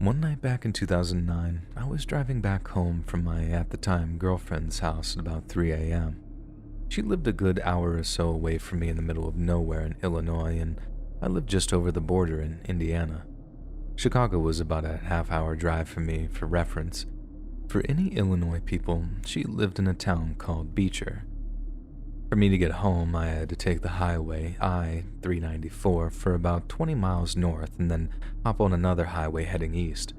One night back in 2009, I was driving back home from my, at the time, girlfriend's house at about 3 a.m. She lived a good hour or so away from me in the middle of nowhere in Illinois, and I lived just over the border in Indiana. Chicago was about a half-hour drive from me. For reference, for any Illinois people, she lived in a town called Beecher. For me to get home, I had to take the highway I-394 for about 20 miles north and then hop on another highway heading east.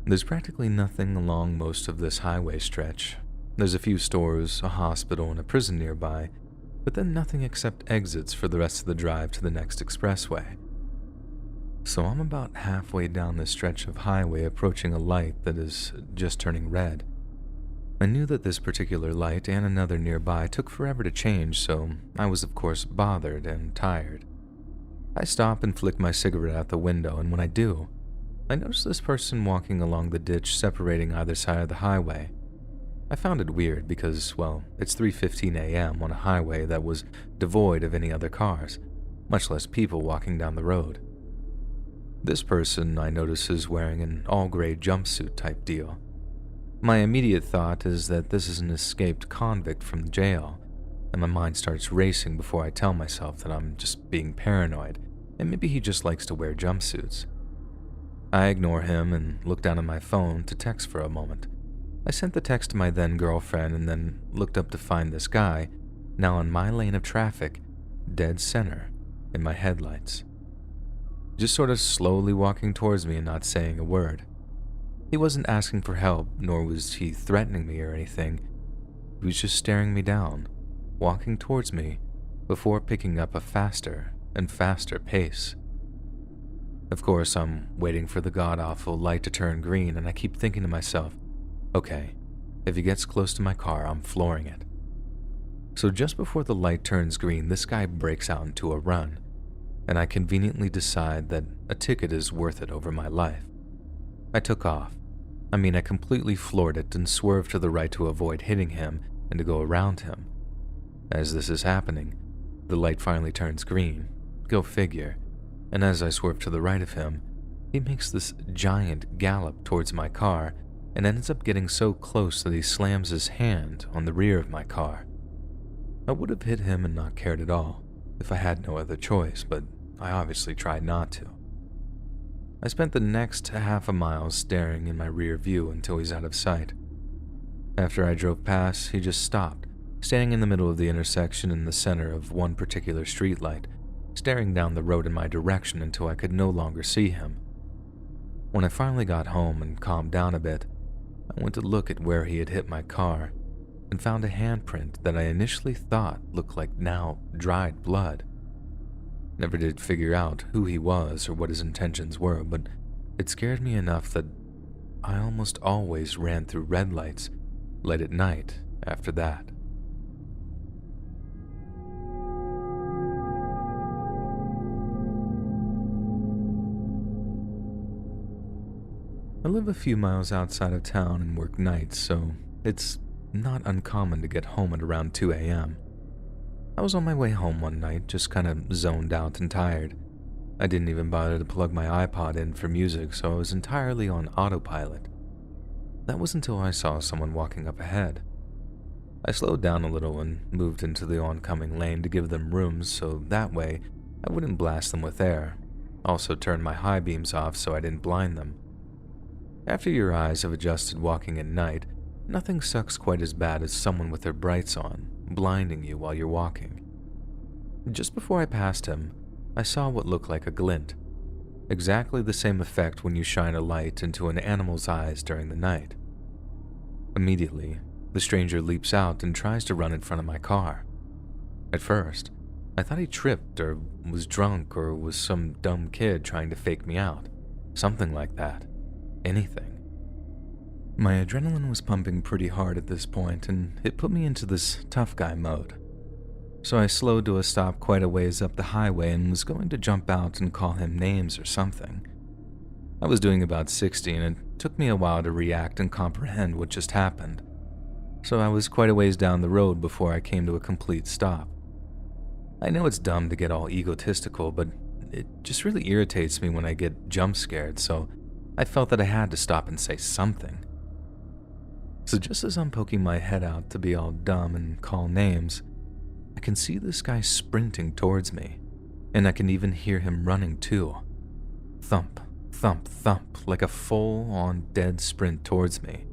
There's practically nothing along most of this highway stretch. There's a few stores, a hospital, and a prison nearby, but then nothing except exits for the rest of the drive to the next expressway. So I'm about halfway down this stretch of highway approaching a light that is just turning red. I knew that this particular light and another nearby took forever to change, so I was of course bothered and tired. I stop and flick my cigarette out the window, and when I do, I notice this person walking along the ditch separating either side of the highway. I found it weird because, well, it's 3:15 a.m. on a highway that was devoid of any other cars, much less people walking down the road. This person, I notice, is wearing an all-gray jumpsuit type deal. My immediate thought is that this is an escaped convict from the jail, and my mind starts racing before I tell myself that I'm just being paranoid, and maybe he just likes to wear jumpsuits. I ignore him and look down at my phone to text for a moment. I sent the text to my then-girlfriend and then looked up to find this guy, now in my lane of traffic, dead center, in my headlights. Just sort of slowly walking towards me and not saying a word. He wasn't asking for help, nor was he threatening me or anything. He was just staring me down, walking towards me, before picking up a faster and faster pace. Of course, I'm waiting for the god-awful light to turn green, and I keep thinking to myself, okay, if he gets close to my car, I'm flooring it. So just before the light turns green, this guy breaks out into a run, and I conveniently decide that a ticket is worth it over my life. I took off. I completely floored it and swerved to the right to avoid hitting him and to go around him. As this is happening, the light finally turns green. Go figure. And as I swerve to the right of him, he makes this giant gallop towards my car and ends up getting so close that he slams his hand on the rear of my car. I would have hit him and not cared at all if I had no other choice, but I obviously tried not to. I spent the next half a mile staring in my rear view until he's out of sight. After I drove past, he just stopped, standing in the middle of the intersection in the center of one particular streetlight, staring down the road in my direction until I could no longer see him. When I finally got home and calmed down a bit, I went to look at where he had hit my car and found a handprint that I initially thought looked like now dried blood. Never did figure out who he was or what his intentions were, but it scared me enough that I almost always ran through red lights late at night after that. I live a few miles outside of town and work nights, so it's not uncommon to get home at around 2 a.m. I was on my way home one night, just kind of zoned out and tired. I didn't even bother to plug my iPod in for music, so I was entirely on autopilot. That was until I saw someone walking up ahead. I slowed down a little and moved into the oncoming lane to give them room so that way I wouldn't blast them with air. Also turned my high beams off so I didn't blind them. After your eyes have adjusted walking at night, nothing sucks quite as bad as someone with their brights on, blinding you while you're walking. Just before I passed him, I saw what looked like a glint. Exactly the same effect when you shine a light into an animal's eyes during the night. Immediately, the stranger leaps out and tries to run in front of my car. At first, I thought he tripped or was drunk or was some dumb kid trying to fake me out. Something like that. Anything. My adrenaline was pumping pretty hard at this point, and it put me into this tough guy mode. So I slowed to a stop quite a ways up the highway and was going to jump out and call him names or something. I was doing about 60 and it took me a while to react and comprehend what just happened. So I was quite a ways down the road before I came to a complete stop. I know it's dumb to get all egotistical, but it just really irritates me when I get jump scared, so I felt that I had to stop and say something. So just as I'm poking my head out to be all dumb and call names, I can see this guy sprinting towards me, and I can even hear him running too. Thump, thump, thump, like a full-on dead sprint towards me.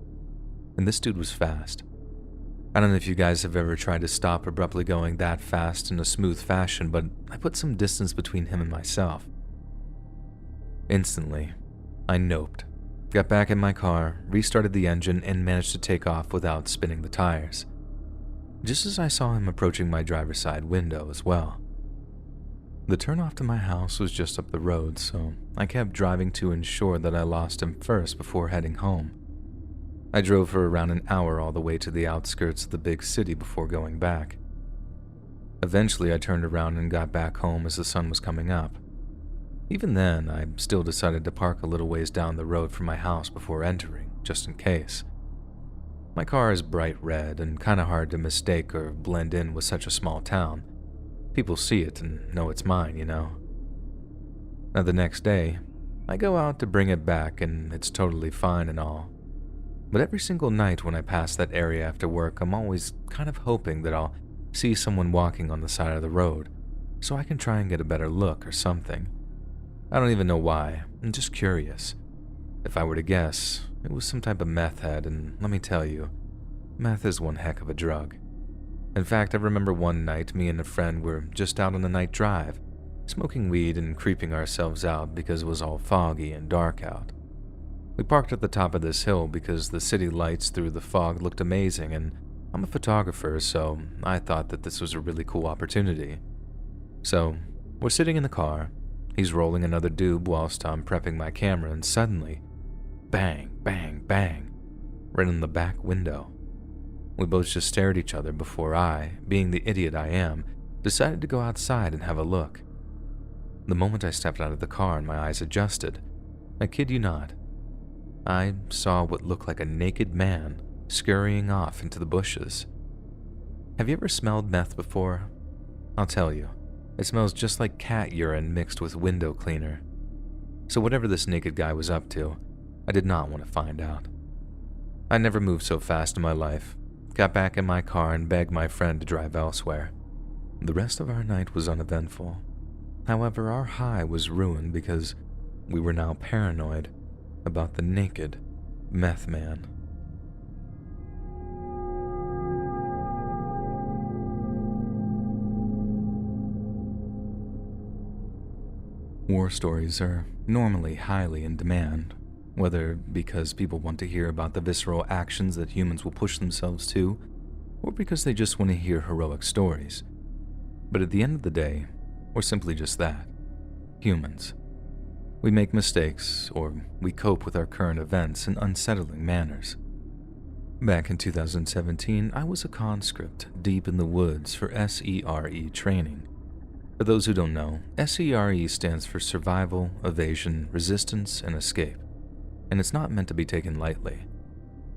And this dude was fast. I don't know if you guys have ever tried to stop abruptly going that fast in a smooth fashion, but I put some distance between him and myself. Instantly, I noped, got back in my car, restarted the engine, and managed to take off without spinning the tires. Just as I saw him approaching my driver's side window as well. The turnoff to my house was just up the road, so I kept driving to ensure that I lost him first before heading home. I drove for around an hour all the way to the outskirts of the big city before going back. Eventually, I turned around and got back home as the sun was coming up. Even then, I still decided to park a little ways down the road from my house before entering, just in case. My car is bright red and kind of hard to mistake or blend in with such a small town. People see it and know it's mine, you know. Now the next day, I go out to bring it back and it's totally fine and all. But every single night when I pass that area after work, I'm always kind of hoping that I'll see someone walking on the side of the road so I can try and get a better look or something. I don't even know why, I'm just curious. If I were to guess, it was some type of meth head, and let me tell you, meth is one heck of a drug. In fact, I remember one night me and a friend were just out on a night drive, smoking weed and creeping ourselves out because it was all foggy and dark out. We parked at the top of this hill because the city lights through the fog looked amazing, and I'm a photographer, so I thought that this was a really cool opportunity. So, we're sitting in the car, he's rolling another doob whilst I'm prepping my camera, and suddenly, bang, bang, bang, right in the back window. We both just stared at each other before I, being the idiot I am, decided to go outside and have a look. The moment I stepped out of the car and my eyes adjusted, I kid you not, I saw what looked like a naked man scurrying off into the bushes. Have you ever smelled meth before? I'll tell you, it smells just like cat urine mixed with window cleaner. So whatever this naked guy was up to, I did not want to find out. I never moved so fast in my life, got back in my car and begged my friend to drive elsewhere. The rest of our night was uneventful. However, our high was ruined because we were now paranoid about the naked meth man. War stories are normally highly in demand, whether because people want to hear about the visceral actions that humans will push themselves to, or because they just want to hear heroic stories. But at the end of the day, we're simply just that, humans. We make mistakes, or we cope with our current events in unsettling manners. Back in 2017, I was a conscript deep in the woods for SERE training. For those who don't know, SERE stands for Survival, Evasion, Resistance, and Escape, and it's not meant to be taken lightly.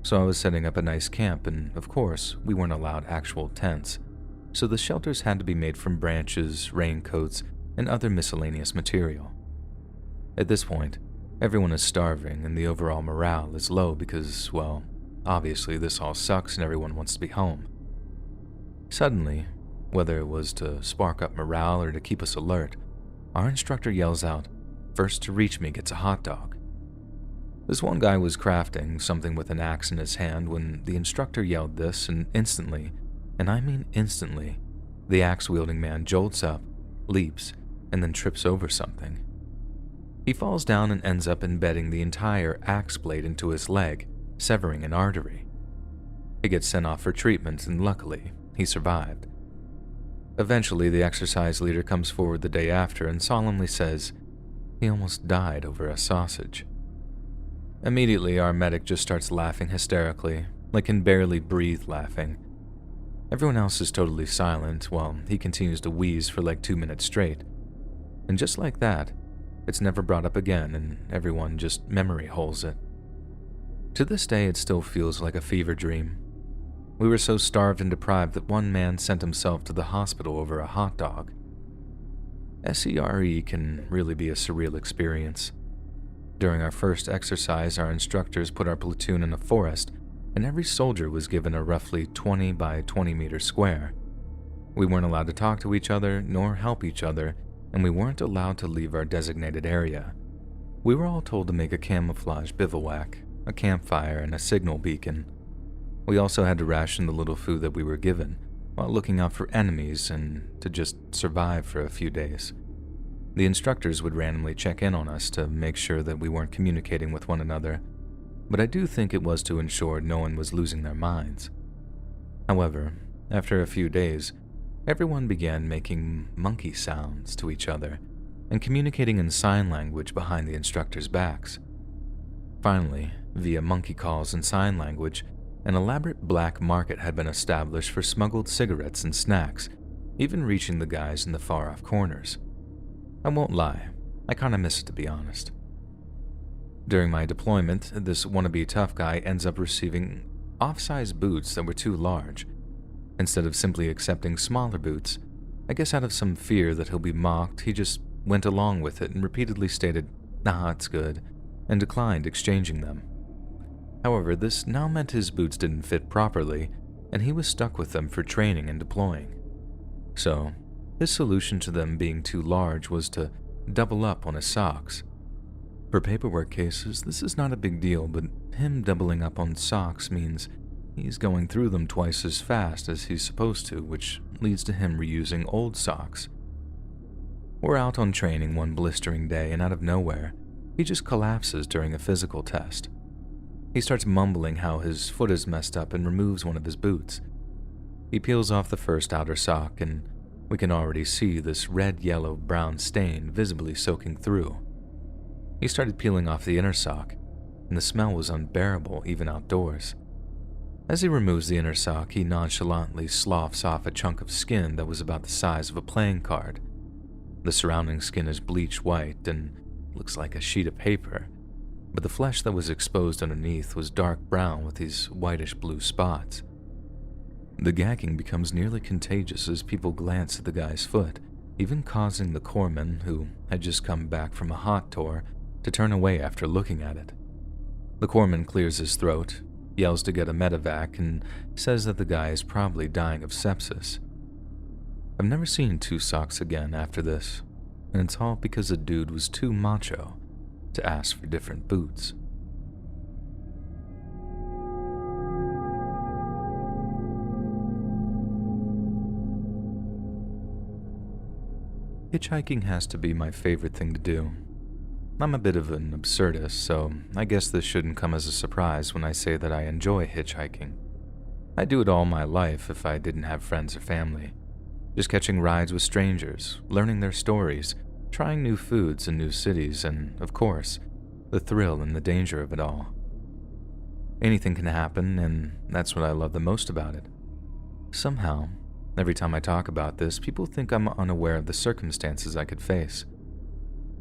So I was setting up a nice camp, and of course, we weren't allowed actual tents, so the shelters had to be made from branches, raincoats, and other miscellaneous material. At this point, everyone is starving and the overall morale is low because, well, obviously this all sucks and everyone wants to be home. Suddenly, whether it was to spark up morale or to keep us alert, our instructor yells out, "First to reach me gets a hot dog." This one guy was crafting something with an axe in his hand when the instructor yelled this, and instantly, and I mean instantly, the axe-wielding man jolts up, leaps, and then trips over something. He falls down and ends up embedding the entire axe blade into his leg, severing an artery. He gets sent off for treatment, and luckily, he survived. Eventually, the exercise leader comes forward the day after and solemnly says he almost died over a sausage. Immediately, our medic just starts laughing hysterically, like can barely breathe laughing. Everyone else is totally silent while he continues to wheeze for like 2 minutes straight. And just like that, it's never brought up again and everyone just memory holes it. To this day, it still feels like a fever dream. We were so starved and deprived that one man sent himself to the hospital over a hot dog. SERE can really be a surreal experience. During our first exercise, our instructors put our platoon in a forest, and every soldier was given a roughly 20 by 20 meter square. We weren't allowed to talk to each other nor help each other, and we weren't allowed to leave our designated area. We were all told to make a camouflage bivouac, a campfire, and a signal beacon. We also had to ration the little food that we were given, while looking out for enemies and to just survive for a few days. The instructors would randomly check in on us to make sure that we weren't communicating with one another, but I do think it was to ensure no one was losing their minds. However, after a few days, everyone began making monkey sounds to each other and communicating in sign language behind the instructors' backs. Finally, via monkey calls and sign language, an elaborate black market had been established for smuggled cigarettes and snacks, even reaching the guys in the far-off corners. I won't lie, I kinda miss it, to be honest. During my deployment, this wannabe tough guy ends up receiving off-size boots that were too large. Instead of simply accepting smaller boots, I guess out of some fear that he'll be mocked, he just went along with it and repeatedly stated, "Nah, it's good," and declined exchanging them. However, this now meant his boots didn't fit properly, and he was stuck with them for training and deploying. So, his solution to them being too large was to double up on his socks. For paperwork cases, this is not a big deal, but him doubling up on socks means he's going through them twice as fast as he's supposed to, which leads to him reusing old socks. We're out on training one blistering day, and out of nowhere, he just collapses during a physical test. He starts mumbling how his foot is messed up and removes one of his boots. He peels off the first outer sock, and we can already see this red-yellow-brown stain visibly soaking through. He started peeling off the inner sock, and the smell was unbearable even outdoors. As he removes the inner sock, he nonchalantly sloughs off a chunk of skin that was about the size of a playing card. The surrounding skin is bleach white and looks like a sheet of paper, but the flesh that was exposed underneath was dark brown with these whitish blue spots. The gagging becomes nearly contagious as people glance at the guy's foot, even causing the corpsman, who had just come back from a hot tour, to turn away after looking at it. The corpsman clears his throat, yells to get a medevac, and says that the guy is probably dying of sepsis. I've never seen two socks again after this, and it's all because the dude was too macho to ask for different boots. Hitchhiking has to be my favorite thing to do. I'm a bit of an absurdist, so I guess this shouldn't come as a surprise when I say that I enjoy hitchhiking. I'd do it all my life if I didn't have friends or family. Just catching rides with strangers, learning their stories, trying new foods in new cities, and, of course, the thrill and the danger of it all. Anything can happen, and that's what I love the most about it. Somehow, every time I talk about this, people think I'm unaware of the circumstances I could face.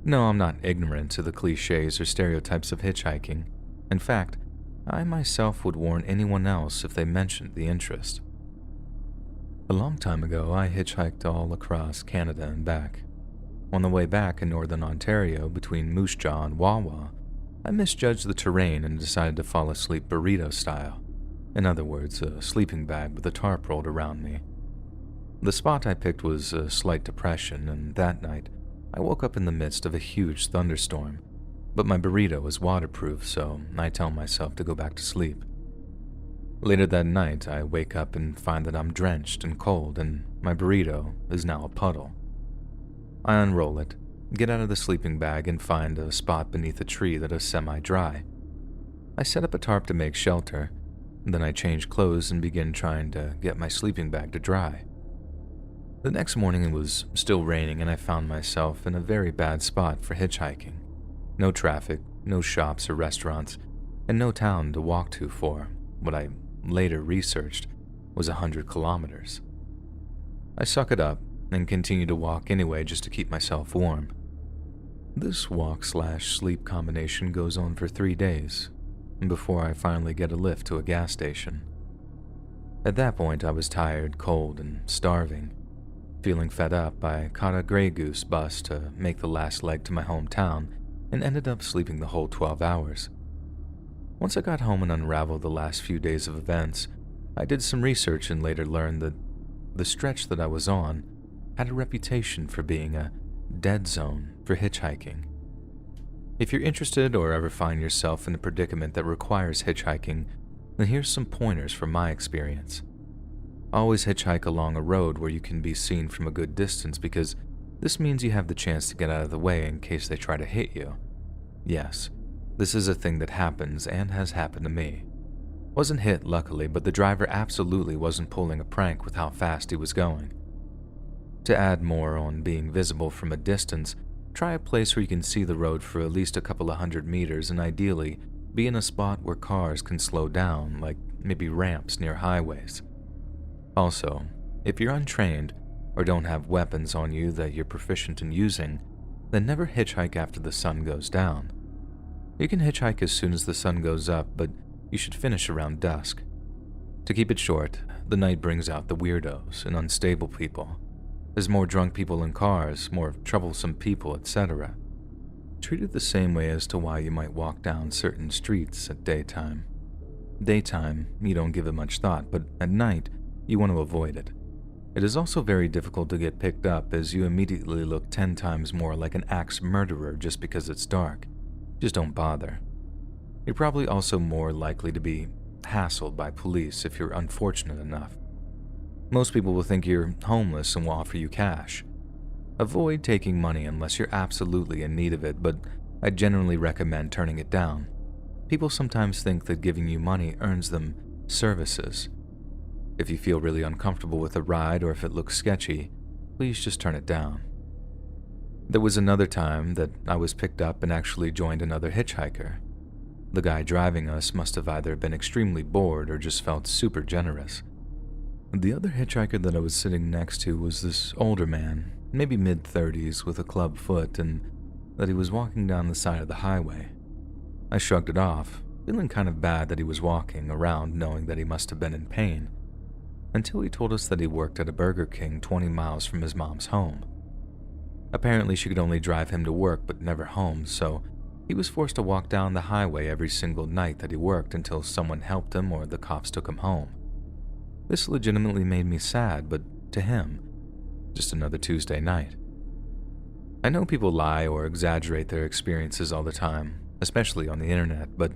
No, I'm not ignorant to the cliches or stereotypes of hitchhiking. In fact, I myself would warn anyone else if they mentioned the interest. A long time ago, I hitchhiked all across Canada and back. On the way back in northern Ontario between Moose Jaw and Wawa, I misjudged the terrain and decided to fall asleep burrito style. In other words, a sleeping bag with a tarp rolled around me. The spot I picked was a slight depression, and that night, I woke up in the midst of a huge thunderstorm, but my burrito was waterproof, so I tell myself to go back to sleep. Later that night, I wake up and find that I'm drenched and cold, and my burrito is now a puddle. I unroll it, get out of the sleeping bag, and find a spot beneath a tree that is semi-dry. I set up a tarp to make shelter, then I change clothes and begin trying to get my sleeping bag to dry. The next morning it was still raining, and I found myself in a very bad spot for hitchhiking. No traffic, no shops or restaurants, and no town to walk to for what I later researched was 100 kilometers. I suck it up and continue to walk anyway just to keep myself warm. This walk/sleep combination goes on for 3 days before I finally get a lift to a gas station. At that point, I was tired, cold, and starving. Feeling fed up, I caught a Grey Goose bus to make the last leg to my hometown and ended up sleeping the whole 12 hours. Once I got home and unraveled the last few days of events, I did some research and later learned that the stretch that I was on had a reputation for being a dead zone for hitchhiking. If you're interested or ever find yourself in a predicament that requires hitchhiking, then here's some pointers from my experience. Always hitchhike along a road where you can be seen from a good distance because this means you have the chance to get out of the way in case they try to hit you. Yes, this is a thing that happens and has happened to me. Wasn't hit, luckily, but the driver absolutely wasn't pulling a prank with how fast he was going. To add more on being visible from a distance, try a place where you can see the road for at least a couple of 100 meters and ideally be in a spot where cars can slow down, like maybe ramps near highways. Also, if you're untrained or don't have weapons on you that you're proficient in using, then never hitchhike after the sun goes down. You can hitchhike as soon as the sun goes up, but you should finish around dusk. To keep it short, the night brings out the weirdos and unstable people. There's more drunk people in cars, more troublesome people, etc. Treat it the same way as to why you might walk down certain streets at daytime. Daytime, you don't give it much thought, but at night, you want to avoid it. It is also very difficult to get picked up as you immediately look 10 times more like an axe murderer just because it's dark. Just don't bother. You're probably also more likely to be hassled by police if you're unfortunate enough. Most people will think you're homeless and will offer you cash. Avoid taking money unless you're absolutely in need of it, but I generally recommend turning it down. People sometimes think that giving you money earns them services. If you feel really uncomfortable with a ride or if it looks sketchy, please just turn it down. There was another time that I was picked up and actually joined another hitchhiker. The guy driving us must have either been extremely bored or just felt super generous. The other hitchhiker that I was sitting next to was this older man, maybe mid-30s with a club foot, and that he was walking down the side of the highway. I shrugged it off, feeling kind of bad that he was walking around knowing that he must have been in pain, until he told us that he worked at a Burger King 20 miles from his mom's home. Apparently she could only drive him to work but never home, so he was forced to walk down the highway every single night that he worked until someone helped him or the cops took him home. This legitimately made me sad, but to him, just another Tuesday night. I know people lie or exaggerate their experiences all the time, especially on the internet, but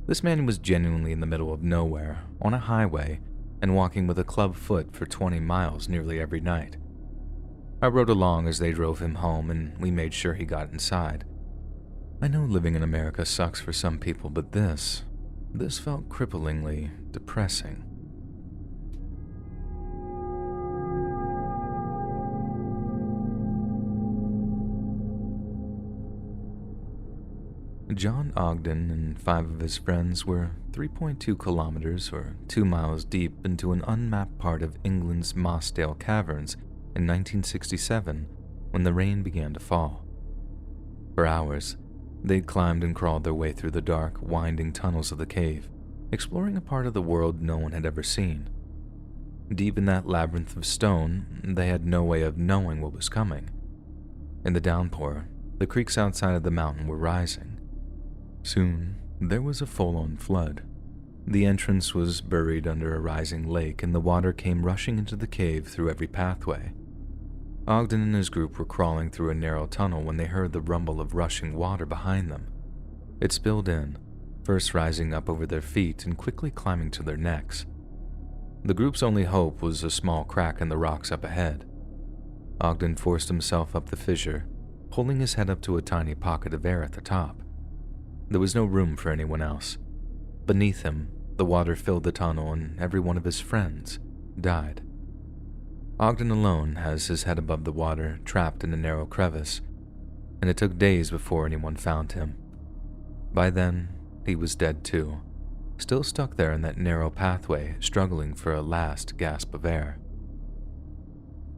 this man was genuinely in the middle of nowhere, on a highway, and walking with a club foot for 20 miles nearly every night. I rode along as they drove him home and we made sure he got inside. I know living in America sucks for some people, but this felt cripplingly depressing. John Ogden and 5 of his friends were 3.2 kilometers or 2 miles deep into an unmapped part of England's Mossdale Caverns in 1967 when the rain began to fall. For hours, they climbed and crawled their way through the dark, winding tunnels of the cave, exploring a part of the world no one had ever seen. Deep in that labyrinth of stone, they had no way of knowing what was coming. In the downpour, the creeks outside of the mountain were rising. Soon, there was a full-on flood. The entrance was buried under a rising lake, and the water came rushing into the cave through every pathway. Ogden and his group were crawling through a narrow tunnel when they heard the rumble of rushing water behind them. It spilled in, first rising up over their feet and quickly climbing to their necks. The group's only hope was a small crack in the rocks up ahead. Ogden forced himself up the fissure, pulling his head up to a tiny pocket of air at the top. There was no room for anyone else. Beneath him, the water filled the tunnel and every one of his friends died. Ogden alone has his head above the water, trapped in a narrow crevice, and it took days before anyone found him. By then, he was dead too, still stuck there in that narrow pathway, struggling for a last gasp of air.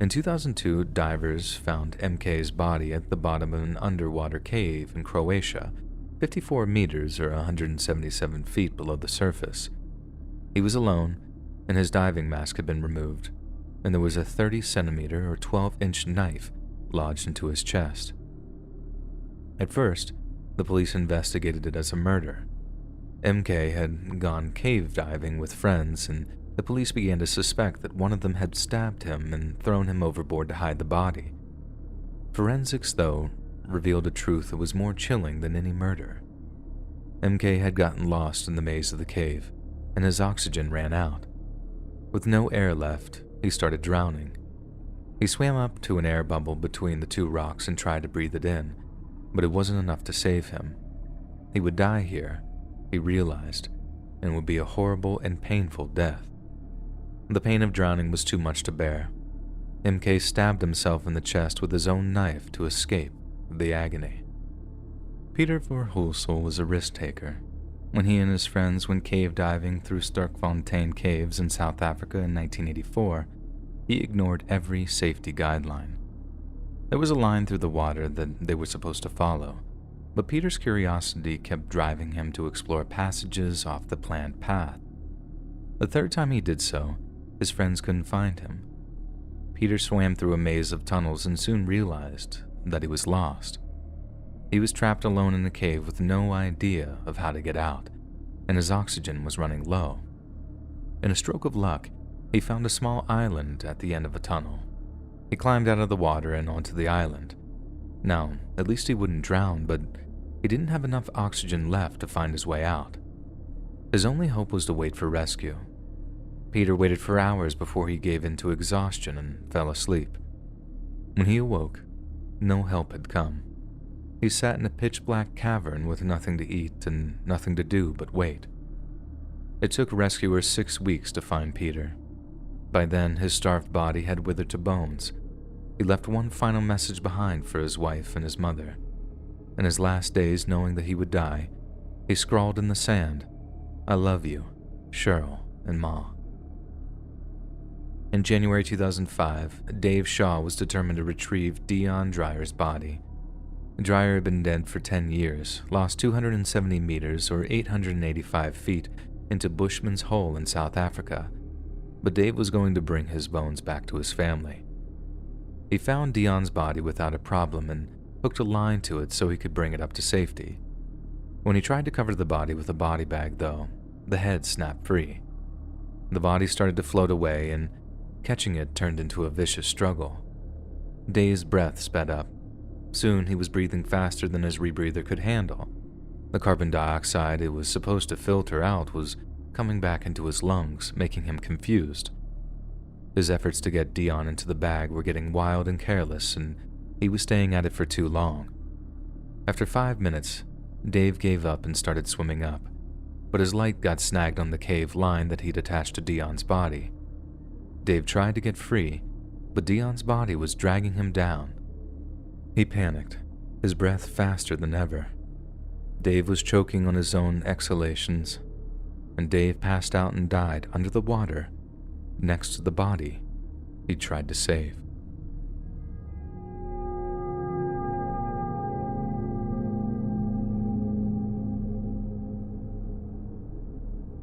In 2002, divers found MK's body at the bottom of an underwater cave in Croatia, 54 meters or 177 feet below the surface. He was alone, and his diving mask had been removed, and there was a 30-centimeter or 12-inch knife lodged into his chest. At first, The police investigated it as a murder. MK had gone cave diving with friends, and the police began to suspect that one of them had stabbed him and thrown him overboard to hide the body. Forensics, though, revealed a truth that was more chilling than any murder. MK had gotten lost in the maze of the cave, and his oxygen ran out. With no air left, he started drowning. He swam up to an air bubble between the two rocks and tried to breathe it in, but it wasn't enough to save him. He would die here, he realized, and would be a horrible and painful death. The pain of drowning was too much to bear. MK stabbed himself in the chest with his own knife to escape the agony. Peter Verhulsel was a risk-taker. When he and his friends went cave diving through Sterkfontein Caves in South Africa in 1984, he ignored every safety guideline. There was a line through the water that they were supposed to follow, but Peter's curiosity kept driving him to explore passages off the planned path. The third time he did so, his friends couldn't find him. Peter swam through a maze of tunnels and soon realized that he was lost. He was trapped alone in the cave with no idea of how to get out, and his oxygen was running low. In a stroke of luck, he found a small island at the end of a tunnel. He climbed out of the water and onto the island. Now, at least he wouldn't drown, but he didn't have enough oxygen left to find his way out. His only hope was to wait for rescue. Peter waited for hours before he gave in to exhaustion and fell asleep. When he awoke, no help had come. He sat in a pitch-black cavern with nothing to eat and nothing to do but wait. It took rescuers 6 weeks to find Peter. By then, his starved body had withered to bones. He left one final message behind for his wife and his mother. In his last days, knowing that he would die, he scrawled in the sand, "I love you, Cheryl and Ma." In January 2005, Dave Shaw was determined to retrieve Dion Dreyer's body. Dreyer had been dead for 10 years, lost 270 meters or 885 feet into Bushman's Hole in South Africa, but Dave was going to bring his bones back to his family. He found Dion's body without a problem and hooked a line to it so he could bring it up to safety. When he tried to cover the body with a body bag, though, the head snapped free. The body started to float away, and catching it turned into a vicious struggle. Dave's breath sped up. Soon he was breathing faster than his rebreather could handle. The carbon dioxide it was supposed to filter out was coming back into his lungs, making him confused. His efforts to get Dion into the bag were getting wild and careless, and he was staying at it for too long. After 5 minutes, Dave gave up and started swimming up, but his light got snagged on the cave line that he'd attached to Dion's body. Dave tried to get free, but Dion's body was dragging him down. He panicked, his breath faster than ever. Dave was choking on his own exhalations, and Dave passed out and died under the water next to the body he tried to save.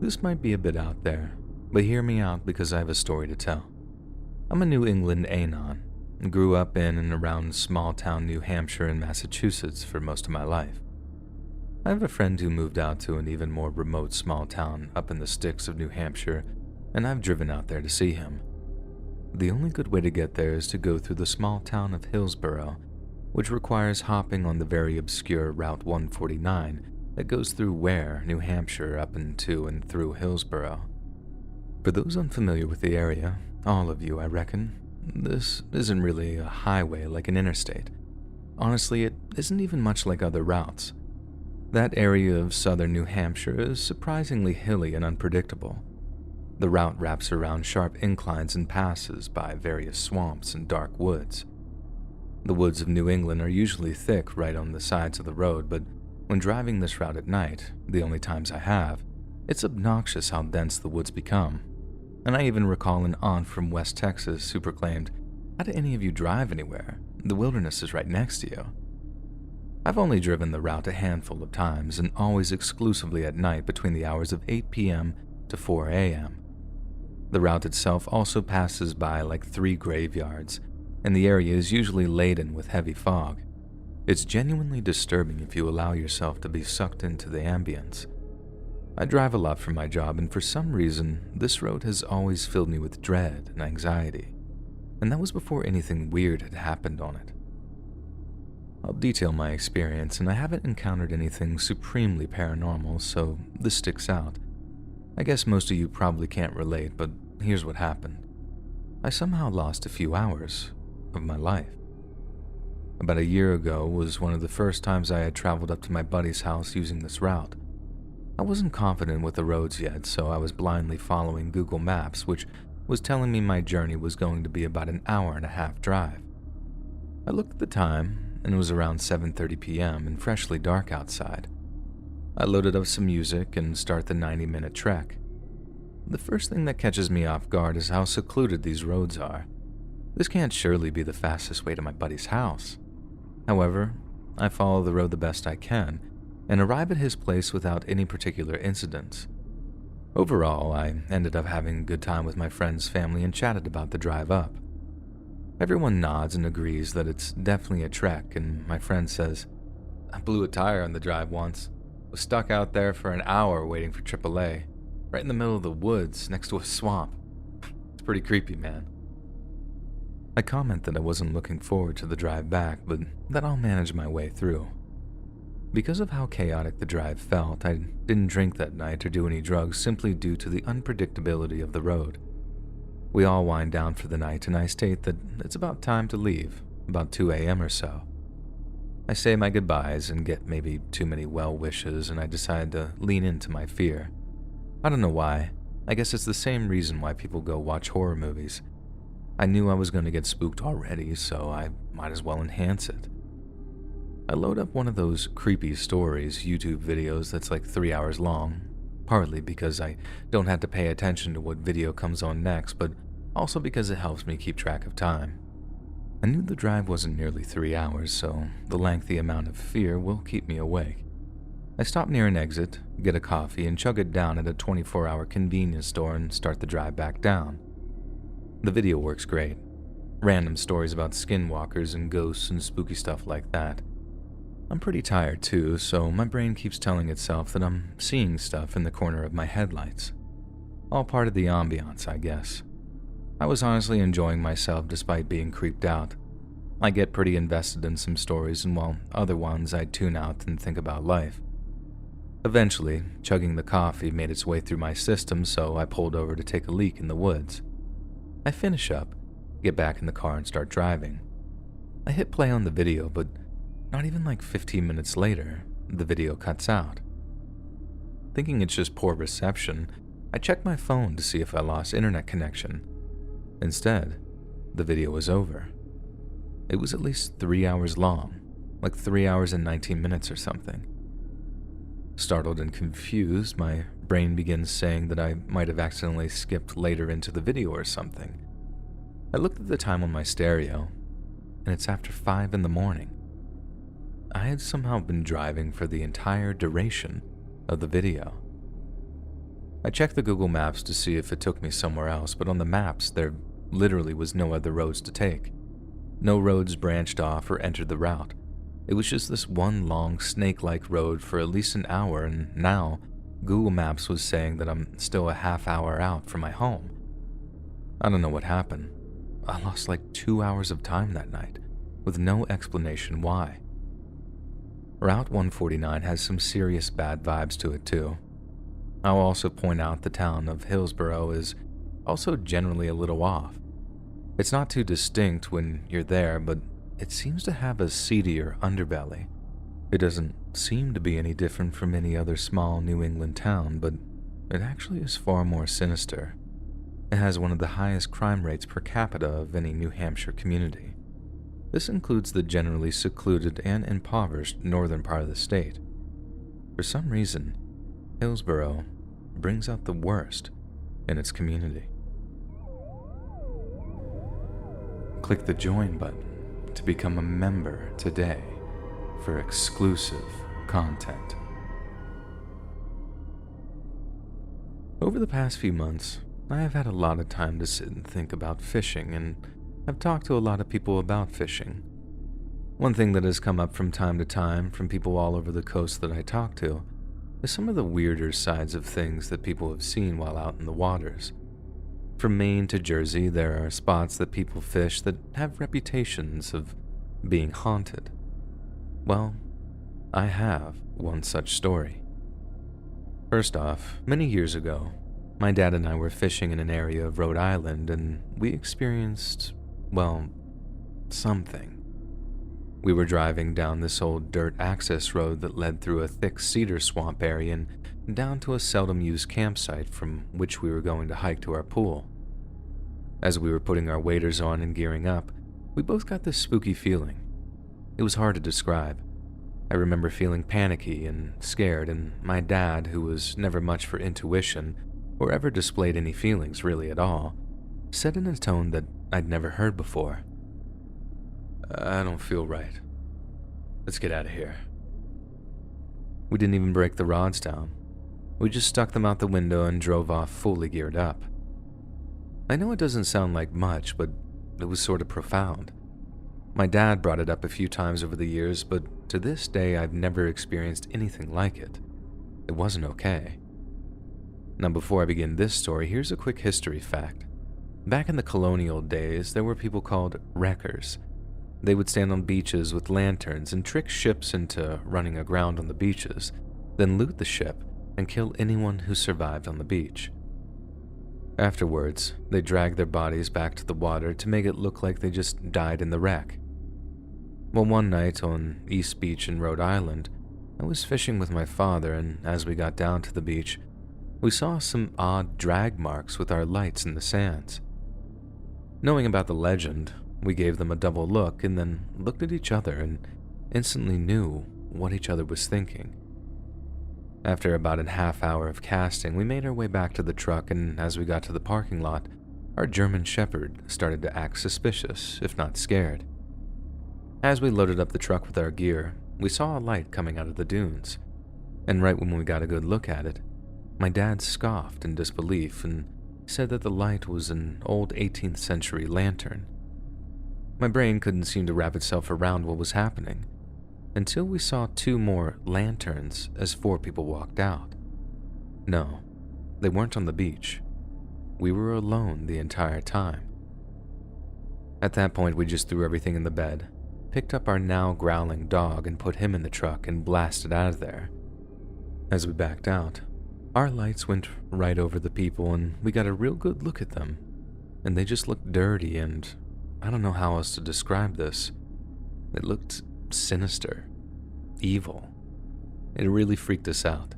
This might be a bit out there, but hear me out because I have a story to tell. I'm a New England Anon, and grew up in and around small-town New Hampshire and Massachusetts for most of my life. I have a friend who moved out to an even more remote small town up in the sticks of New Hampshire, and I've driven out there to see him. The only good way to get there is to go through the small town of Hillsborough, which requires hopping on the very obscure Route 149 that goes through Ware, New Hampshire, up into and through Hillsborough. For those unfamiliar with the area, all of you, I reckon, this isn't really a highway like an interstate. Honestly, it isn't even much like other routes. That area of southern New Hampshire is surprisingly hilly and unpredictable. The route wraps around sharp inclines and passes by various swamps and dark woods. The woods of New England are usually thick right on the sides of the road, but when driving this route at night, the only times I have, it's obnoxious how dense the woods become. And I even recall an aunt from West Texas who proclaimed, "How do any of you drive anywhere? The wilderness is right next to you." I've only driven the route a handful of times, and always exclusively at night between the hours of 8 p.m. to 4 a.m. The route itself also passes by like 3 graveyards, and the area is usually laden with heavy fog. It's genuinely disturbing if you allow yourself to be sucked into the ambience. I drive a lot for my job, and for some reason, this road has always filled me with dread and anxiety, and that was before anything weird had happened on it. I'll detail my experience, and I haven't encountered anything supremely paranormal, so this sticks out. I guess most of you probably can't relate, but here's what happened. I somehow lost a few hours of my life. About a year ago was one of the first times I had traveled up to my buddy's house using this route. I wasn't confident with the roads yet, so I was blindly following Google Maps, which was telling me my journey was going to be about an hour and a half drive. I looked at the time, and it was around 7:30 p.m. and freshly dark outside. I loaded up some music and start the 90-minute trek. The first thing that catches me off guard is how secluded these roads are. This can't surely be the fastest way to my buddy's house. However, I follow the road the best I can and arrive at his place without any particular incidents. Overall, I ended up having a good time with my friend's family and chatted about the drive up. Everyone nods and agrees that it's definitely a trek, and my friend says, "I blew a tire on the drive once. Was stuck out there for an hour waiting for AAA, right in the middle of the woods next to a swamp. It's pretty creepy, man." I comment that I wasn't looking forward to the drive back, but that I'll manage my way through. Because of how chaotic the drive felt, I didn't drink that night or do any drugs simply due to the unpredictability of the road. We all wind down for the night, and I state that it's about time to leave, about 2 a.m. or so. I say my goodbyes and get maybe too many well wishes, and I decide to lean into my fear. I don't know why. I guess it's the same reason why people go watch horror movies. I knew I was going to get spooked already, so I might as well enhance it. I load up one of those creepy stories YouTube videos that's like 3 hours long, partly because I don't have to pay attention to what video comes on next, but also because it helps me keep track of time. I knew the drive wasn't nearly 3 hours, so the lengthy amount of fear will keep me awake. I stop near an exit, get a coffee, and chug it down at a 24-hour convenience store and start the drive back down. The video works great. Random stories about skinwalkers and ghosts and spooky stuff like that. I'm pretty tired too, so my brain keeps telling itself that I'm seeing stuff in the corner of my headlights. All part of the ambiance, I guess. I was honestly enjoying myself despite being creeped out. I get pretty invested in some stories, and while other ones I tune out and think about life. Eventually, chugging the coffee made its way through my system, so I pulled over to take a leak in the woods. I finish up, get back in the car, and start driving. I hit play on the video, but not even like 15 minutes later, the video cuts out. Thinking it's just poor reception, I check my phone to see if I lost internet connection. Instead, the video was over. It was at least 3 hours long, like 3 hours and 19 minutes or something. Startled and confused, my brain begins saying that I might have accidentally skipped later into the video or something. I looked at the time on my stereo, and it's after 5 in the morning. I had somehow been driving for the entire duration of the video. I checked the Google Maps to see if it took me somewhere else, but on the maps there literally was no other roads to take. No roads branched off or entered the route. It was just this one long snake-like road for at least an hour, and now Google Maps was saying that I'm still a half hour out from my home. I don't know what happened. I lost like 2 hours of time that night, with no explanation why. Route 149 has some serious bad vibes to it too. I'll also point out the town of Hillsborough is also generally a little off. It's not too distinct when you're there, but it seems to have a seedier underbelly. It doesn't seem to be any different from any other small New England town, but it actually is far more sinister. It has one of the highest crime rates per capita of any New Hampshire community. This includes the generally secluded and impoverished northern part of the state. For some reason, Hillsborough brings out the worst in its community. Click the join button to become a member today for exclusive content. Over the past few months, I have had a lot of time to sit and think about fishing, and I've talked to a lot of people about fishing. One thing that has come up from time to time from people all over the coast that I talk to is some of the weirder sides of things that people have seen while out in the waters. From Maine to Jersey, there are spots that people fish that have reputations of being haunted. Well, I have one such story. First off, many years ago, my dad and I were fishing in an area of Rhode Island and we experienced, well, something. We were driving down this old dirt access road that led through a thick cedar swamp area and down to a seldom used campsite from which we were going to hike to our pool. As we were putting our waders on and gearing up, we both got this spooky feeling. It was hard to describe. I remember feeling panicky and scared, and my dad, who was never much for intuition or ever displayed any feelings really at all, said in a tone that I'd never heard before, "I don't feel right. Let's get out of here." We didn't even break the rods down. We just stuck them out the window and drove off fully geared up. I know it doesn't sound like much, but it was sort of profound. My dad brought it up a few times over the years, but to this day I've never experienced anything like it. It wasn't okay. Now before I begin this story, here's a quick history fact. Back in the colonial days, there were people called wreckers. They would stand on beaches with lanterns and trick ships into running aground on the beaches, then loot the ship and kill anyone who survived on the beach. Afterwards, they dragged their bodies back to the water to make it look like they just died in the wreck. Well, one night on East Beach in Rhode Island, I was fishing with my father, and as we got down to the beach, we saw some odd drag marks with our lights in the sands. Knowing about the legend, we gave them a double look and then looked at each other and instantly knew what each other was thinking. After about a half hour of casting, we made our way back to the truck, and as we got to the parking lot, our German Shepherd started to act suspicious, if not scared. As we loaded up the truck with our gear, we saw a light coming out of the dunes, and right when we got a good look at it, my dad scoffed in disbelief and said that the light was an old 18th century lantern. My brain couldn't seem to wrap itself around what was happening, until we saw 2 more lanterns as 4 people walked out. No, they weren't on the beach. We were alone the entire time. At that point, we just threw everything in the bed, picked up our now growling dog and put him in the truck and blasted out of there. As we backed out, our lights went right over the people and we got a real good look at them, and they just looked dirty and I don't know how else to describe this. It looked sinister, evil. It really freaked us out.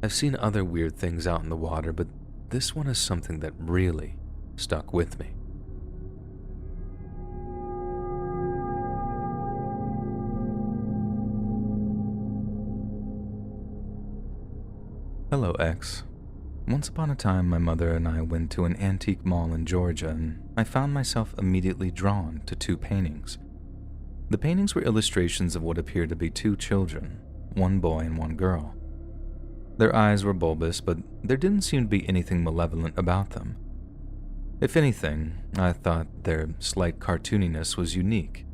I've seen other weird things out in the water, but this one is something that really stuck with me. Hello, X. Once upon a time, my mother and I went to an antique mall in Georgia, and I found myself immediately drawn to 2 paintings. The paintings were illustrations of what appeared to be 2 children, 1 boy and 1 girl. Their eyes were bulbous, but there didn't seem to be anything malevolent about them. If anything, I thought their slight cartooniness was unique.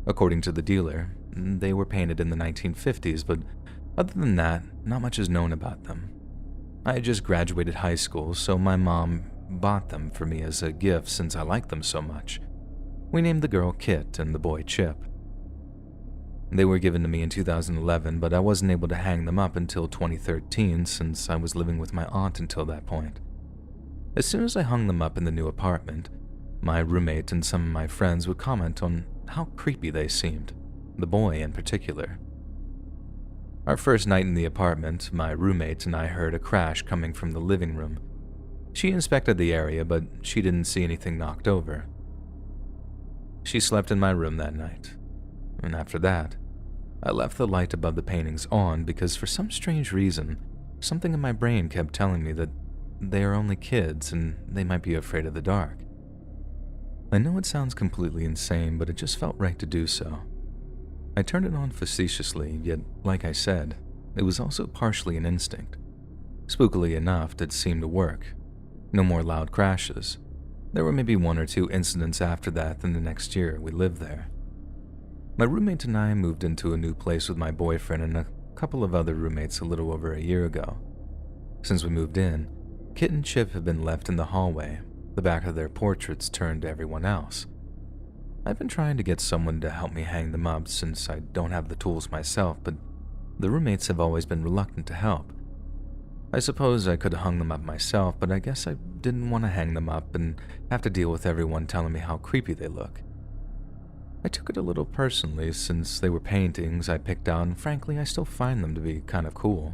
According to the dealer, they were painted in the 1950s, but other than that, not much is known about them. I had just graduated high school, so my mom bought them for me as a gift since I liked them so much. We named the girl Kit and the boy Chip. They were given to me in 2011, but I wasn't able to hang them up until 2013 since I was living with my aunt until that point. As soon as I hung them up in the new apartment, my roommate and some of my friends would comment on how creepy they seemed, the boy in particular. Our first night in the apartment, my roommate and I heard a crash coming from the living room. She inspected the area, but she didn't see anything knocked over. She slept in my room that night, and after that, I left the light above the paintings on because for some strange reason, something in my brain kept telling me that they are only kids and they might be afraid of the dark. I know it sounds completely insane, but it just felt right to do so. I turned it on facetiously, yet, like I said, it was also partially an instinct. Spookily enough, it seemed to work. No more loud crashes. There were maybe 1 or 2 incidents after that in the next year we lived there. My roommate and I moved into a new place with my boyfriend and a couple of other roommates a little over a year ago. Since we moved in, Kit and Chip have been left in the hallway, the back of their portraits turned to everyone else. I've been trying to get someone to help me hang them up since I don't have the tools myself, but the roommates have always been reluctant to help. I suppose I could have hung them up myself, but I guess I didn't want to hang them up and have to deal with everyone telling me how creepy they look. I took it a little personally since they were paintings I picked out, and frankly, I still find them to be kind of cool.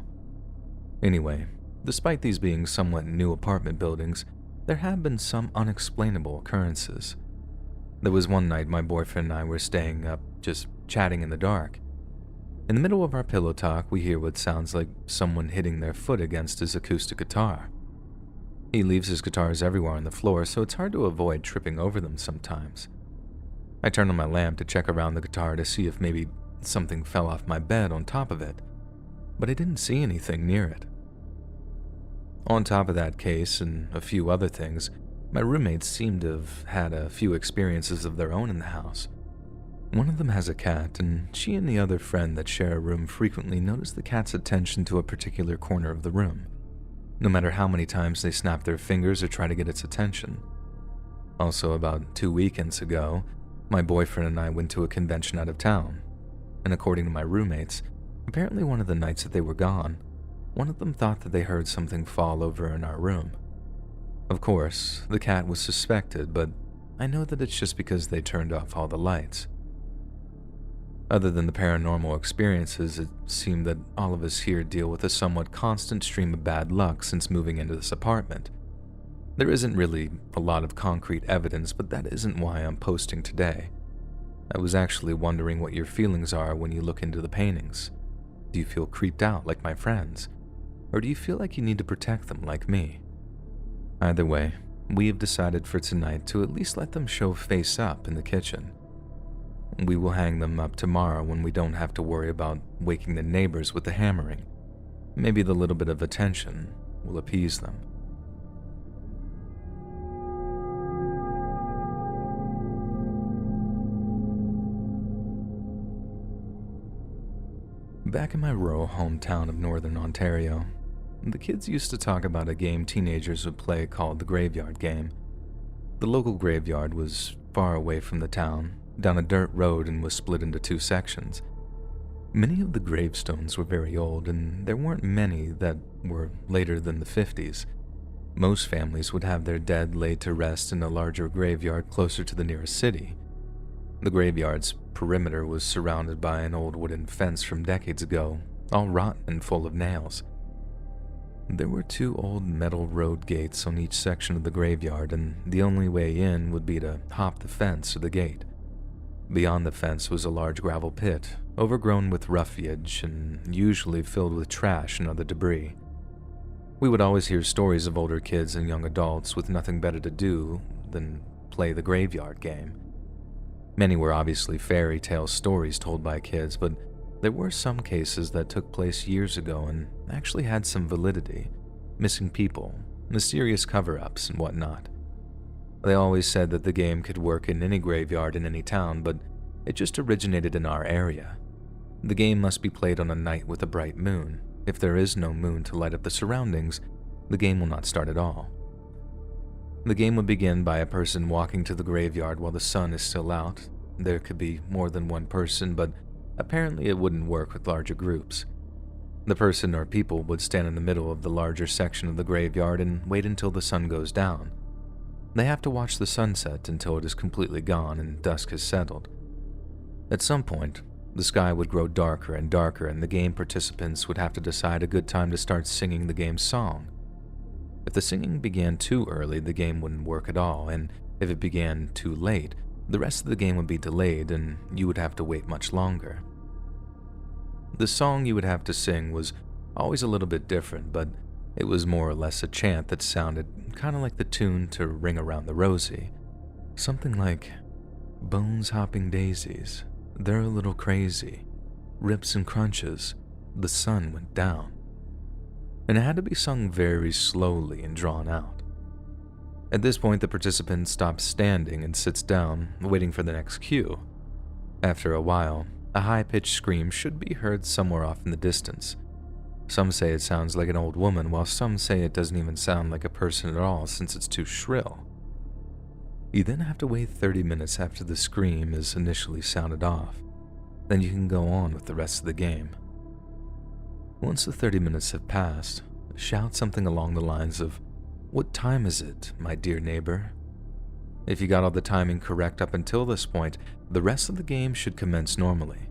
Anyway, despite these being somewhat new apartment buildings, there have been some unexplainable occurrences. There was one night my boyfriend and I were staying up, just chatting in the dark. In the middle of our pillow talk, we hear what sounds like someone hitting their foot against his acoustic guitar. He leaves his guitars everywhere on the floor, so it's hard to avoid tripping over them sometimes. I turn on my lamp to check around the guitar to see if maybe something fell off my bed on top of it, but I didn't see anything near it. On top of that case and a few other things, my roommates seem to have had a few experiences of their own in the house. One of them has a cat, and she and the other friend that share a room frequently notice the cat's attention to a particular corner of the room, no matter how many times they snap their fingers or try to get its attention. Also, about 2 weekends ago, my boyfriend and I went to a convention out of town, and according to my roommates, apparently one of the nights that they were gone, one of them thought that they heard something fall over in our room. Of course, the cat was suspected, but I know that it's just because they turned off all the lights. Other than the paranormal experiences, it seemed that all of us here deal with a somewhat constant stream of bad luck since moving into this apartment. There isn't really a lot of concrete evidence, but that isn't why I'm posting today. I was actually wondering what your feelings are when you look into the paintings. Do you feel creeped out like my friends? Or do you feel like you need to protect them like me? Either way, we have decided for tonight to at least let them show face up in the kitchen. We will hang them up tomorrow when we don't have to worry about waking the neighbors with the hammering. Maybe the little bit of attention will appease them. Back in my rural hometown of Northern Ontario, the kids used to talk about a game teenagers would play called the graveyard game. The local graveyard was far away from the town, down a dirt road, and was split into 2 sections. Many of the gravestones were very old, and there weren't many that were later than the 50s. Most families would have their dead laid to rest in a larger graveyard closer to the nearest city. The graveyard's perimeter was surrounded by an old wooden fence from decades ago, all rotten and full of nails. There were 2 old metal road gates on each section of the graveyard, and the only way in would be to hop the fence or the gate. Beyond the fence was a large gravel pit, overgrown with roughage and usually filled with trash and other debris. We would always hear stories of older kids and young adults with nothing better to do than play the graveyard game. Many were obviously fairy tale stories told by kids, but there were some cases that took place years ago and actually had some validity. Missing people, mysterious cover-ups, and whatnot. They always said that the game could work in any graveyard in any town, but it just originated in our area. The game must be played on a night with a bright moon. If there is no moon to light up the surroundings, the game will not start at all. The game would begin by a person walking to the graveyard while the sun is still out. There could be more than one person, but apparently it wouldn't work with larger groups. The person or people would stand in the middle of the larger section of the graveyard and wait until the sun goes down. They have to watch the sunset until it is completely gone and dusk has settled. At some point, the sky would grow darker and darker, and the game participants would have to decide a good time to start singing the game's song. If the singing began too early, the game wouldn't work at all, and if it began too late, the rest of the game would be delayed and you would have to wait much longer. The song you would have to sing was always a little bit different, but it was more or less a chant that sounded kind of like the tune to Ring Around the Rosie. Something like, "Bones hopping daisies, they're a little crazy, rips and crunches, the sun went down." And it had to be sung very slowly and drawn out. At this point, the participant stops standing and sits down, waiting for the next cue. After a while, a high-pitched scream should be heard somewhere off in the distance. Some say it sounds like an old woman, while some say it doesn't even sound like a person at all since it's too shrill. You then have to wait 30 minutes after the scream is initially sounded off. Then you can go on with the rest of the game. Once the 30 minutes have passed, shout something along the lines of, "What time is it, my dear neighbor?" If you got all the timing correct up until this point, the rest of the game should commence normally.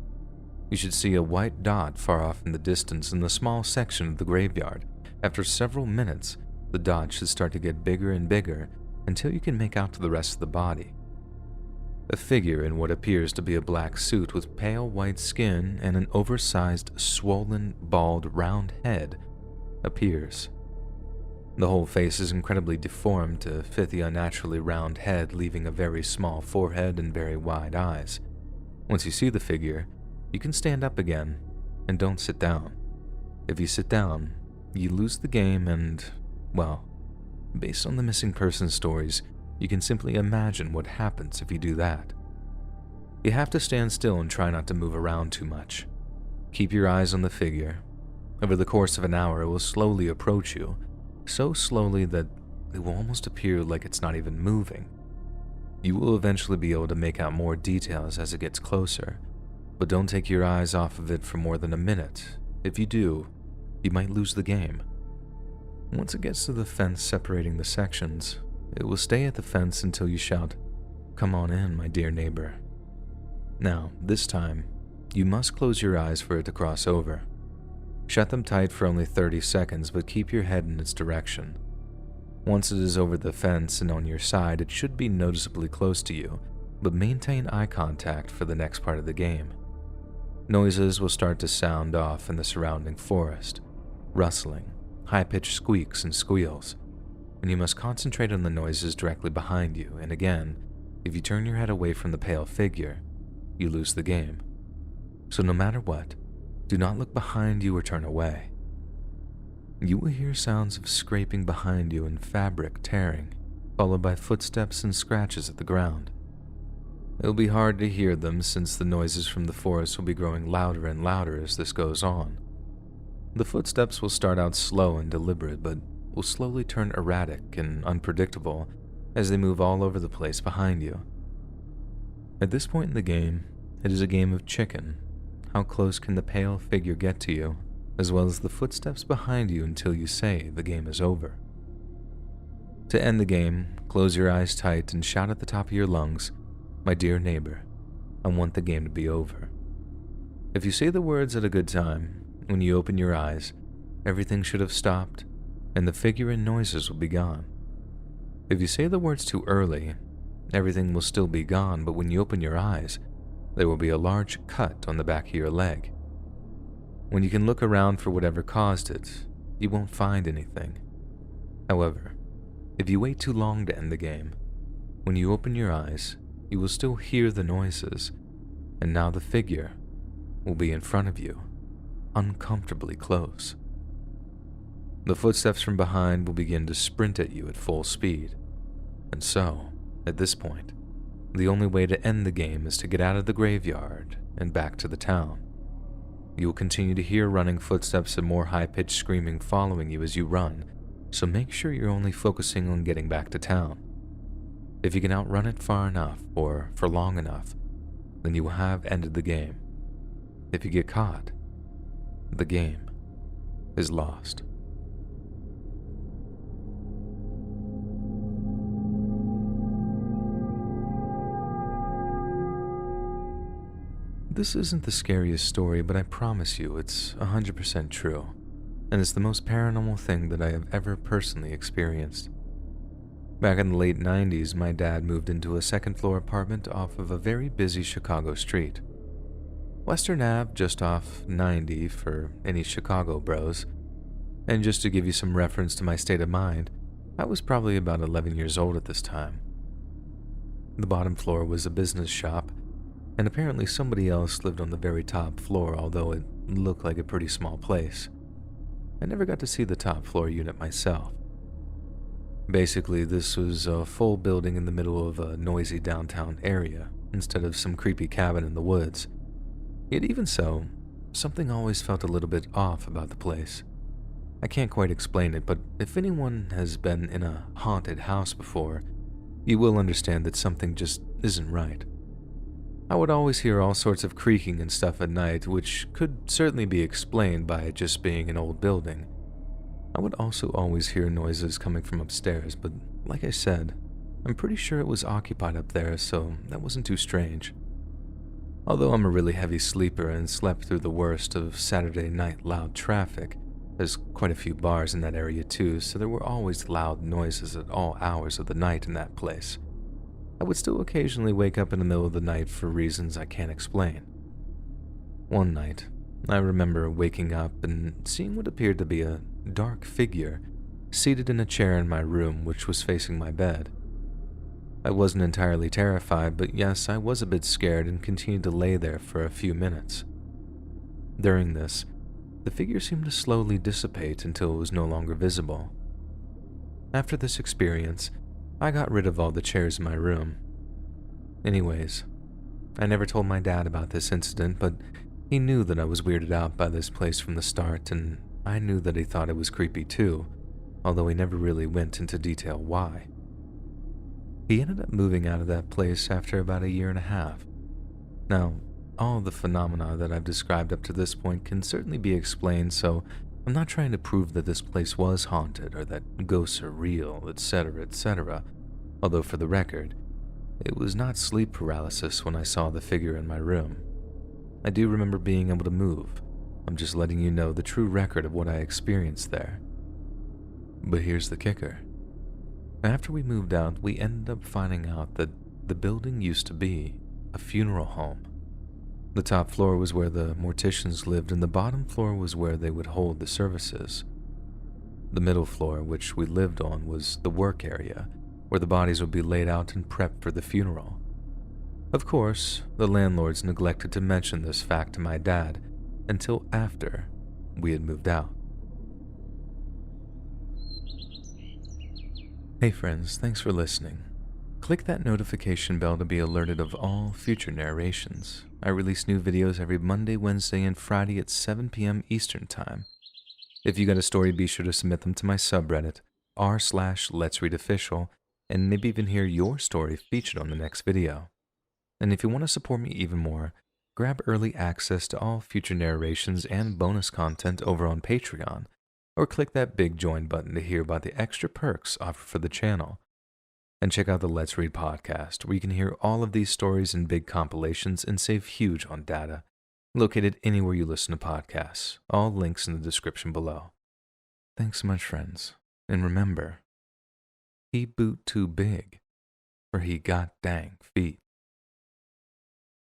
You should see a white dot far off in the distance in the small section of the graveyard. After several minutes, the dot should start to get bigger and bigger until you can make out to the rest of the body. A figure in what appears to be a black suit with pale white skin and an oversized, swollen, bald, round head appears. The whole face is incredibly deformed to fit the unnaturally round head, leaving a very small forehead and very wide eyes. Once you see the figure, you can stand up again, and don't sit down. If you sit down, you lose the game and, well, based on the missing person stories, you can simply imagine what happens if you do that. You have to stand still and try not to move around too much. Keep your eyes on the figure. Over the course of an hour, it will slowly approach you, so slowly that it will almost appear like it's not even moving. You will eventually be able to make out more details as it gets closer, but don't take your eyes off of it for more than a minute. If you do, you might lose the game. Once it gets to the fence separating the sections, it will stay at the fence until you shout, "Come on in, my dear neighbor." Now, this time, you must close your eyes for it to cross over. Shut them tight for only 30 seconds, but keep your head in its direction. Once it is over the fence and on your side, it should be noticeably close to you, but maintain eye contact for the next part of the game. Noises will start to sound off in the surrounding forest, rustling, high-pitched squeaks and squeals, and you must concentrate on the noises directly behind you, and again, if you turn your head away from the pale figure, you lose the game. So no matter what, do not look behind you or turn away. You will hear sounds of scraping behind you and fabric tearing, followed by footsteps and scratches at the ground. It will be hard to hear them since the noises from the forest will be growing louder and louder as this goes on. The footsteps will start out slow and deliberate, but will slowly turn erratic and unpredictable as they move all over the place behind you. At this point in the game, it is a game of chicken. How close can the pale figure get to you, as well as the footsteps behind you until you say the game is over. To end the game, close your eyes tight and shout at the top of your lungs, "My dear neighbor, I want the game to be over." If you say the words at a good time, when you open your eyes, everything should have stopped, and the figure and noises will be gone. If you say the words too early, everything will still be gone, but when you open your eyes, there will be a large cut on the back of your leg. When you can look around for whatever caused it, you won't find anything. However, if you wait too long to end the game, when you open your eyes, you will still hear the noises, and now the figure will be in front of you, uncomfortably close. The footsteps from behind will begin to sprint at you at full speed, and so, at this point, the only way to end the game is to get out of the graveyard and back to the town. You will continue to hear running footsteps and more high-pitched screaming following you as you run, so make sure you're only focusing on getting back to town. If you can outrun it far enough or for long enough, then you will have ended the game. If you get caught, the game is lost. This isn't the scariest story, but I promise you it's 100% true, and it's the most paranormal thing that I have ever personally experienced. Back in the late 90s, my dad moved into a second-floor apartment off of a very busy Chicago street. Western Ave, just off 90 for any Chicago bros. And just to give you some reference to my state of mind, I was probably about 11 years old at this time. The bottom floor was a business shop, and apparently somebody else lived on the very top floor, although it looked like a pretty small place. I never got to see the top floor unit myself. Basically, this was a full building in the middle of a noisy downtown area, instead of some creepy cabin in the woods. Yet even so, something always felt a little bit off about the place. I can't quite explain it, but if anyone has been in a haunted house before, you will understand that something just isn't right. I would always hear all sorts of creaking and stuff at night, which could certainly be explained by it just being an old building. I would also always hear noises coming from upstairs, but like I said, I'm pretty sure it was occupied up there, so that wasn't too strange. Although I'm a really heavy sleeper and slept through the worst of Saturday night loud traffic, there's quite a few bars in that area too, so there were always loud noises at all hours of the night in that place. I would still occasionally wake up in the middle of the night for reasons I can't explain. One night, I remember waking up and seeing what appeared to be a dark figure seated in a chair in my room, which was facing my bed. I wasn't entirely terrified, but yes, I was a bit scared and continued to lay there for a few minutes. During this, the figure seemed to slowly dissipate until it was no longer visible. After this experience, I got rid of all the chairs in my room. Anyways, I never told my dad about this incident, but he knew that I was weirded out by this place from the start, and I knew that he thought it was creepy too, although he never really went into detail why. He ended up moving out of that place after about a year and a half. Now, all the phenomena that I've described up to this point can certainly be explained, so I'm not trying to prove that this place was haunted or that ghosts are real, etc., etc. Although for the record, it was not sleep paralysis when I saw the figure in my room. I do remember being able to move. I'm just letting you know the true record of what I experienced there. But here's the kicker. After we moved out, we ended up finding out that the building used to be a funeral home. The top floor was where the morticians lived, and the bottom floor was where they would hold the services. The middle floor, which we lived on, was the work area, where the bodies would be laid out and prepped for the funeral. Of course, the landlords neglected to mention this fact to my dad until after we had moved out. Hey friends, thanks for listening. Click that notification bell to be alerted of all future narrations. I release new videos every Monday, Wednesday, and Friday at 7 p.m. Eastern Time. If you got a story, be sure to submit them to my subreddit, r/letsreadofficial, and maybe even hear your story featured on the next video. And if you want to support me even more, grab early access to all future narrations and bonus content over on Patreon, or click that big join button to hear about the extra perks offered for the channel. And check out the Let's Read podcast, where you can hear all of these stories in big compilations and save huge on data, located anywhere you listen to podcasts. All links in the description below. Thanks so much, friends. And remember, he boot too big, for he got dang feet.